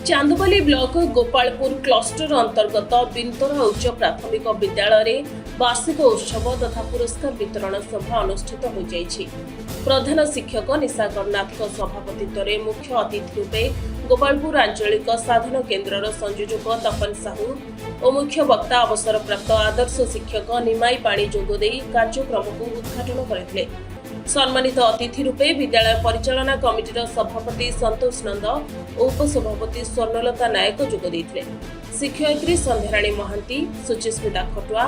Chandbali block Gopalpur cluster अंतर्गत बिंतरा उच्च प्राथमिक विद्यालय वार्षिक उत्सव तथा पुरस्कार वितरण सभा अनुष्ठित हो जाइछि। प्रधान शिक्षक निशा कर्नाथ सभापतित्व में मुख्य अतिथि रूपे गोपालपुर आंचलिक साधन केन्द्र संयोजक तपन साहू और मुख्य वक्ता अवसरप्राप्त आदर्श शिक्षक निमाई पाणी जोगदे कार्यक्रम को उद्घाटन करथिले। सम्मानित अतिथि रूपे विद्यालय परिचालना कमिटीर सभापति संतोष नंद और उपसभापति स्वर्णलता नायक जोग देइथिले। शिक्षयित्री संध्याराणी महांती, सुचिस्मिता खटुआ,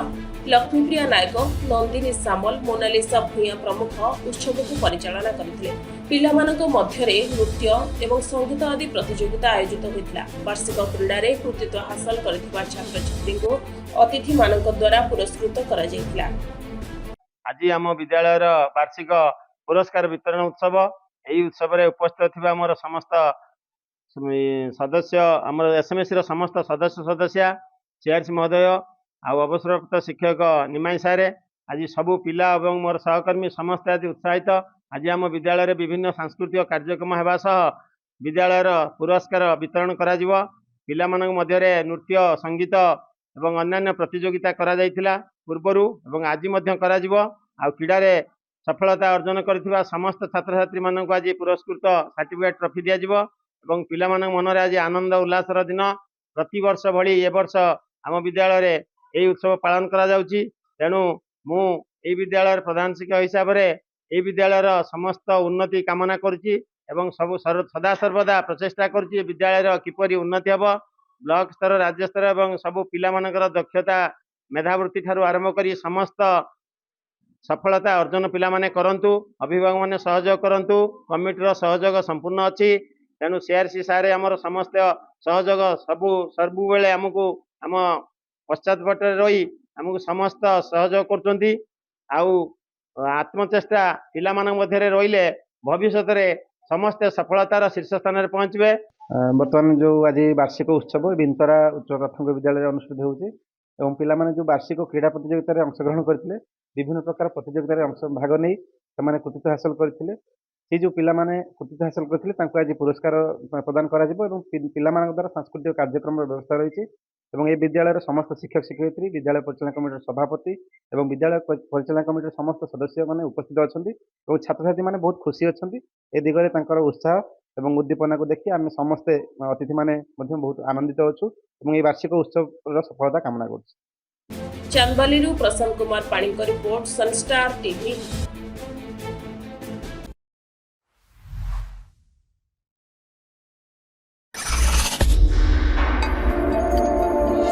लक्ष्मीप्रिया नायक, नंदिनी सामल, मोनालिसा भूया प्रमुख उत्सव को परिचालना करथिले। पिलामानक मध्यरे नृत्य एवं संगीत आदि प्रतियोगिता आयोजित होइतिला। वार्षिक क्रीड़ा रे कृतित्व हासिल करथिबा छात्र छात्री को अतिथि मानक द्वारा पुरस्कृत करा जाइतिला। आज आम विद्यालय वार्षिक पुरस्कार वितरण उत्सव यही उत्सव में उपस्थित थी आम समस्त सदस्य आम एसएमएसी समस्त सदस्य सीआरसी महोदय अवसरप्राप्त शिक्षक निमाई सारे आज सबू पिला और मोर सहकर्मी समस्त आज उत्साहित। आज आम विद्यालय विभिन्न सांस्कृतिक कार्यक्रम होगा सह विद्यालय पुरस्कार वितरण करा जिवो। पिला मानक मध्यरे नृत्य संगीत एवं अन्यान्य प्रतियोगिता करा जायतिला पूर्वरु एवं आज मध्य करा जिवो। आ क्रीडा रे सफलता अर्जन करथिबा समस्त छात्र छात्री मानक आज पुरस्कृत सर्टिफिकेट ट्रॉफी दिया जिवो एवं पिला मानक मनरे आज आनंद उल्लासर दिन प्रति वर्ष भली ए वर्ष आम विद्यालय रे एही उत्सव पालन करा जाउची। तेणु मु एही विद्यालय प्रधान शिक्षक हिसाब रे एही विद्यालय समस्त उन्नति कामना करुची एवं सब सदा सर्वदा प्रचेष्टा करुची विद्यालय किपरि उन्नति हबो। ब्लॉक स्तर राज्य स्तर एवं सब पिला मानकर दक्षता मेधावृत्ति ठारू आरंभ करी समस्त सफलता अर्जन पिला माने करंतु। अभिभावक माने सहयोग करंतु। कमिटीर सहयोग संपूर्ण अच्छी। तेणु सीआरसी सारे आमर समस्त सहयोग सबु बेले आमको आम पश्चातपटे रही आमको समस्त सहयोग करछंती। आउ आत्मचेष्टा पिला मानक मध्यरे रहिले भविष्य रे समस्त सफलतार शीर्ष स्थान रे पहुंचबे। बर्तमान जो आज वार्षिक उत्सव बिंतरा उच्च प्राथमिक विद्यालय अनुष्ठित होउची एवं पिला माने जो वार्षिक क्रीड़ा प्रतियोगिता रे अंशग्रहण करथिले विभिन्न प्रकार प्रतियोगिता अंश भाग नहीं से कृतित्व हासिल करथिले। से जो पिला माने कृतित्व हासिल करथिले तांको आज पुरस्कार प्रदान करा जिवो एवं पिला मानक द्वारा सांस्कृतिक कार्यक्रम व्यवस्था रही है। ये विद्यालय समस्त शिक्षक शिक्षयित्री विद्यालय परिचालना कमिटी सभापति एवं विद्यालय परिचालना कमिटी समस्त सदस्य माने उपस्थित अच्छा और छात्र छात्री माने बहुत खुशी अच्छा ए दिगरे तांकर उत्साह एवं उद्दीपना को देखि आम समस्ते अतिथि माने बहुत आनंदित अच्छु और ये वार्षिक उत्सव सफलता कामना करूँ। चांदबाली प्रसन्न कुमार पाणी रिपोर्ट सनस्टार टीवी।